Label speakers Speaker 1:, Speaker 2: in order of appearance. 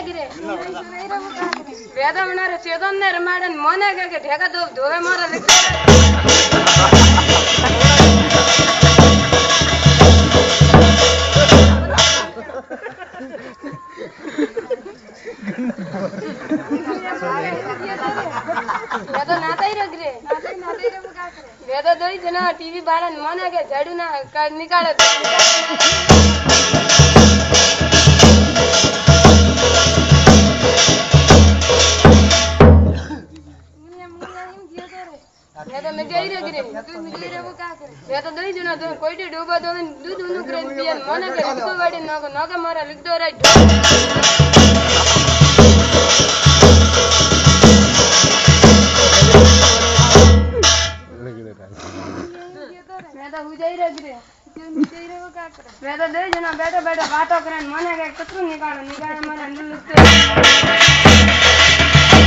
Speaker 1: गिरे वेदा मनारे चेतन ने रमाडन मोने के ढेका दो धोवे मारा वेदा नाता ही रख रे वेदा दो ही जना टीवी बारन मोने के झाड़ू ना निकाले मैं तो गई रे गिरे तू मिले रे वो का करे मैं तो दई जना तो कोई टे डोबा दो दूध उनु करे पियन मने के तो वाडी नगा मारा लिख दो राइट मैं तो हो जाई रे गिरे तू मिले रे वो का करे मैं तो दई जना बैठा बैठा बातों करे मने के कतरू निकाल मारा लिख